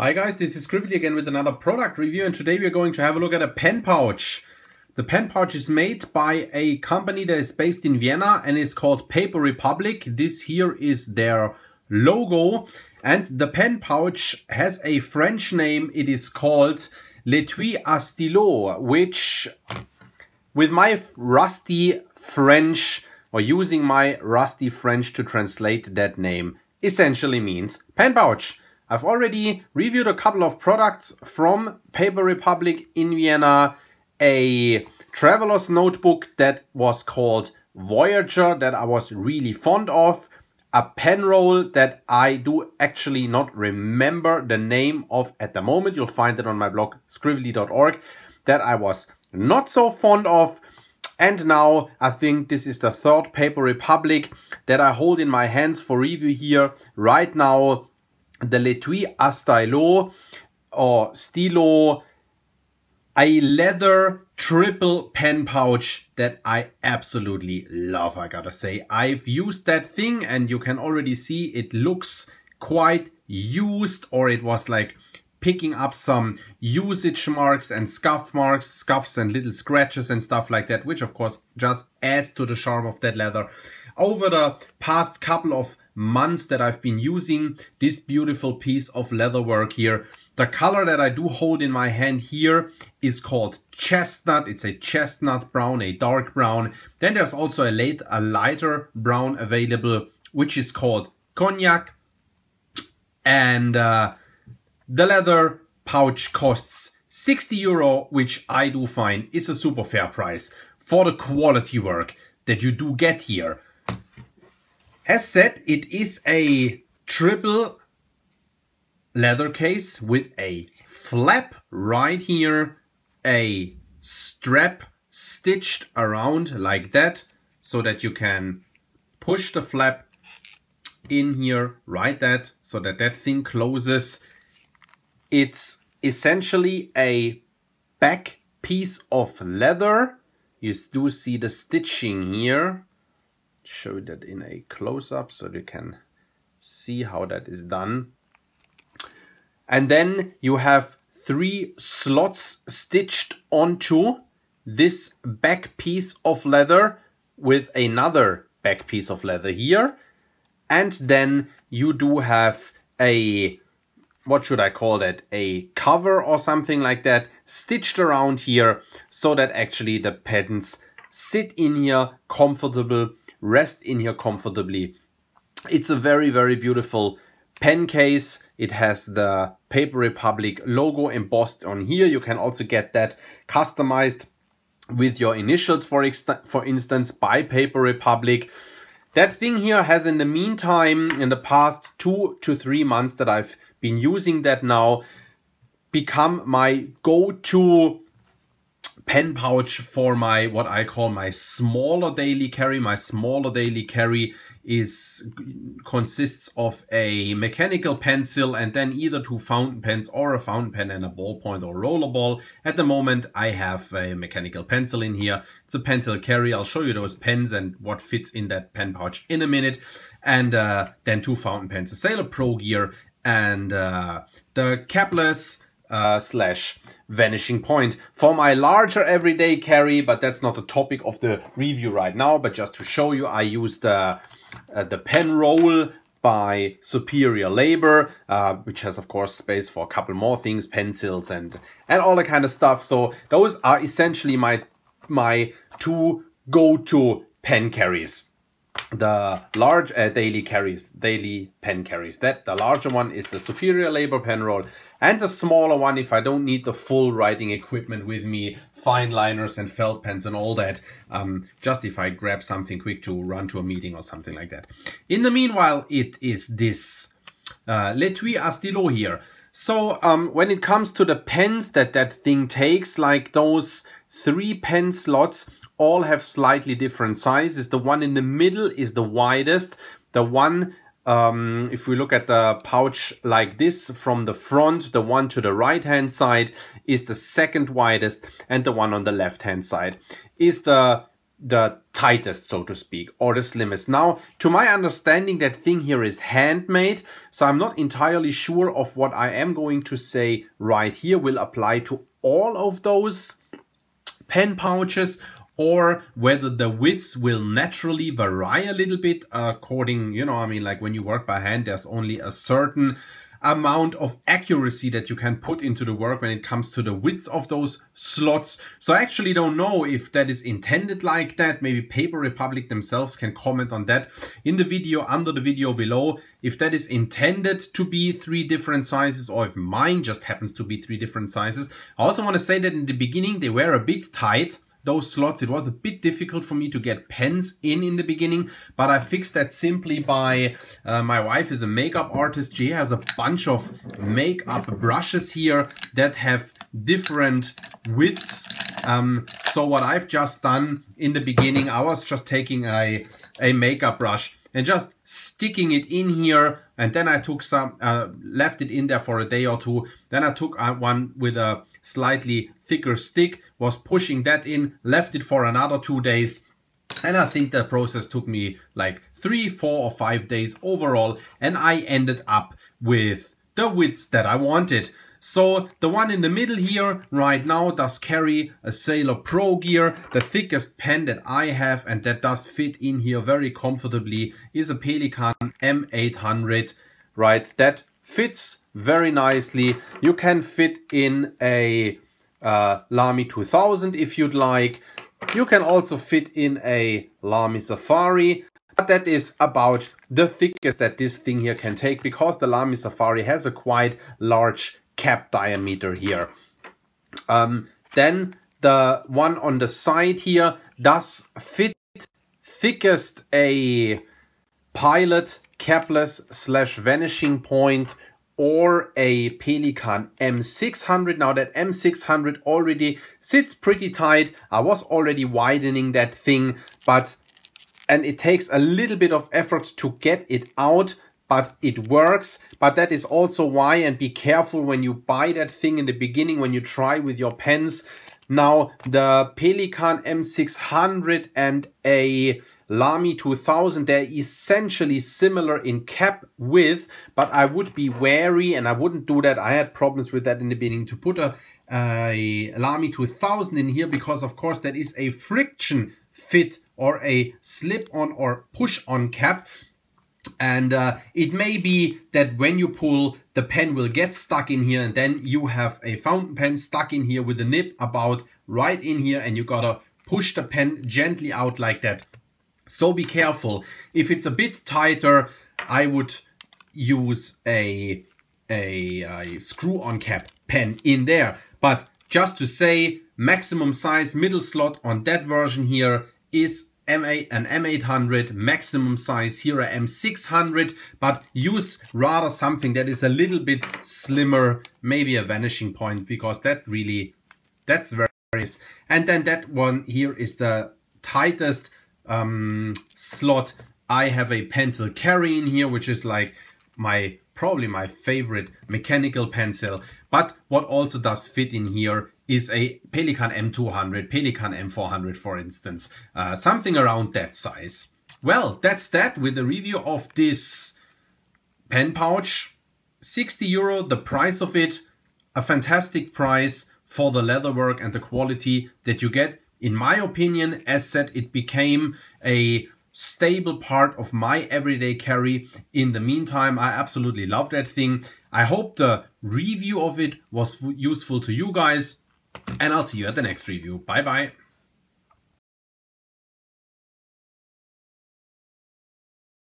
Hi guys, this is Scribbly again with another product review, and today we're going to have a look at a pen pouch. The pen pouch is made by a company that is based in Vienna and is called Paper Republic. This here is their logo, and the pen pouch has a French name. It is called L'étui à stylo, which with my rusty French, or using my rusty French to translate that name, essentially means pen pouch. I've already reviewed a couple of products from Paper Republic in Vienna, a traveler's notebook that was called Voyager that I was really fond of, a pen roll that I do actually not remember the name of at the moment. You'll find it on my blog scribbly.org, that I was not so fond of. And now I think this is the third Paper Republic that I hold in my hands for review here right now. The L'étui à stylo, or stylo, a leather triple pen pouch that I absolutely love, I gotta say. I've used that thing and you can already see it looks quite used, or it was like picking up some usage marks and scuffs and little scratches and stuff like that, which of course just adds to the charm of that leather. Over the past couple of months that I've been using this beautiful piece of leatherwork here, the color that I do hold in my hand here is called chestnut. It's a chestnut brown, a dark brown. Then there's also a lighter brown available, which is called cognac. And the leather pouch costs 60 euro, which I do find is a super fair price for the quality work that you do get here. As said, it is a triple leather case with a flap right here, a strap stitched around like that, so that you can push the flap in here, right that, so that that thing closes. It's essentially a back piece of leather. You do see the stitching here. Show that in a close-up so you can see how that is done. And then you have 3 slots stitched onto this back piece of leather with another back piece of leather here. And then you do have a, what should I call that, a cover or something like that stitched around here, so that actually the pens sit in here comfortable, rest in here comfortably. It's a very, very beautiful pen case. It has the Paper Republic logo embossed on here. You can also get that customized with your initials, for instance, by Paper Republic. That thing here has, in the meantime, in the past 2 to 3 months that I've been using that now, become my go-to pen pouch for my, what I call my smaller daily carry. My smaller daily carry consists of a mechanical pencil and then either 2 fountain pens, or a fountain pen and a ballpoint or rollerball. At the moment I have a mechanical pencil in here. It's a pencil carry. I'll show you those pens and what fits in that pen pouch in a minute. And then 2 fountain pens, a Sailor Pro Gear and the capless slash vanishing point for my larger everyday carry. But that's not the topic of the review right now, but just to show you, I used the pen roll by Superior Labor, which has of course space for a couple more things, pencils and all that kind of stuff. So those are essentially my 2 go-to pen carries. The large daily pen carries. That the larger one is the Superior Labor pen roll, and the smaller one, if I don't need the full writing equipment with me, fine liners and felt pens and all that, just if I grab something quick to run to a meeting or something like that. In the meanwhile, it is this L'étui à stylo here. So when it comes to the pens that thing takes, like those 3 pen slots, all have slightly different sizes. The one in the middle is the widest. The one, if we look at the pouch like this from the front, the one to the right hand side is the second widest, and the one on the left hand side is the the tightest, so to speak, or the slimmest. Now, to my understanding, that thing here is handmade, so I'm not entirely sure of what I am going to say right here will apply to all of those pen pouches, or whether the widths will naturally vary a little bit according, you know, I mean, like when you work by hand, there's only a certain amount of accuracy that you can put into the work when it comes to the width of those slots. So I actually don't know if that is intended like that. Maybe Paper Republic themselves can comment on that in the video, under the video below, if that is intended to be 3 different sizes, or if mine just happens to be 3 different sizes. I also want to say that in the beginning they were a bit tight, those slots. It was a bit difficult for me to get pens in the beginning, but I fixed that simply by, my wife is a makeup artist. She has a bunch of makeup brushes here that have different widths. So what I've just done in the beginning, I was just taking a makeup brush and just sticking it in here, and then I took some, left it in there for a day or two. Then I took one with a slightly thicker stick, was pushing that in, left it for another 2 days, and I think the process took me like 3, 4 or 5 days overall, and I ended up with the widths that I wanted. So the one in the middle here right now does carry a Sailor Pro gear. The thickest pen that I have, and that does fit in here very comfortably, is a Pelikan M800, right? That fits very nicely. You can fit in a Lamy 2000 if you'd like. You can also fit in a Lamy Safari, but that is about the thickest that this thing here can take, because the Lamy Safari has a quite large cap diameter here. Then the one on the side here does fit thickest a Pilot capless / vanishing point, or a Pelikan M600. Now that M600 already sits pretty tight. I was already widening that thing, and it takes a little bit of effort to get it out, but it works. But that is also why, and be careful when you buy that thing in the beginning, when you try with your pens. Now the Pelikan M600 and a Lamy 2000, they're essentially similar in cap width, but I would be wary, and I wouldn't do that. I had problems with that in the beginning, to put a Lamy 2000 in here, because of course that is a friction fit or a slip-on or push-on cap. And it may be that when you pull, the pen will get stuck in here, and then you have a fountain pen stuck in here with the nib about right in here, and you gotta push the pen gently out like that. So be careful. If it's a bit tighter, I would use a screw-on cap pen in there. But just to say, maximum size middle slot on that version here is an M800, maximum size here a M600, but use rather something that is a little bit slimmer, maybe a vanishing point, because that's very nice. And then that one here is the tightest slot. I have a Pentel Carry in here, which is like probably my favorite mechanical pencil. But what also does fit in here is a Pelikan M200, Pelikan M400, for instance, something around that size. Well, that's that with the review of this pen pouch. 60 euro, the price of it, a fantastic price for the leatherwork and the quality that you get. In my opinion, as said, it became a stable part of my everyday carry. In the meantime, I absolutely love that thing. I hope the review of it was useful to you guys, and I'll see you at the next review. Bye bye.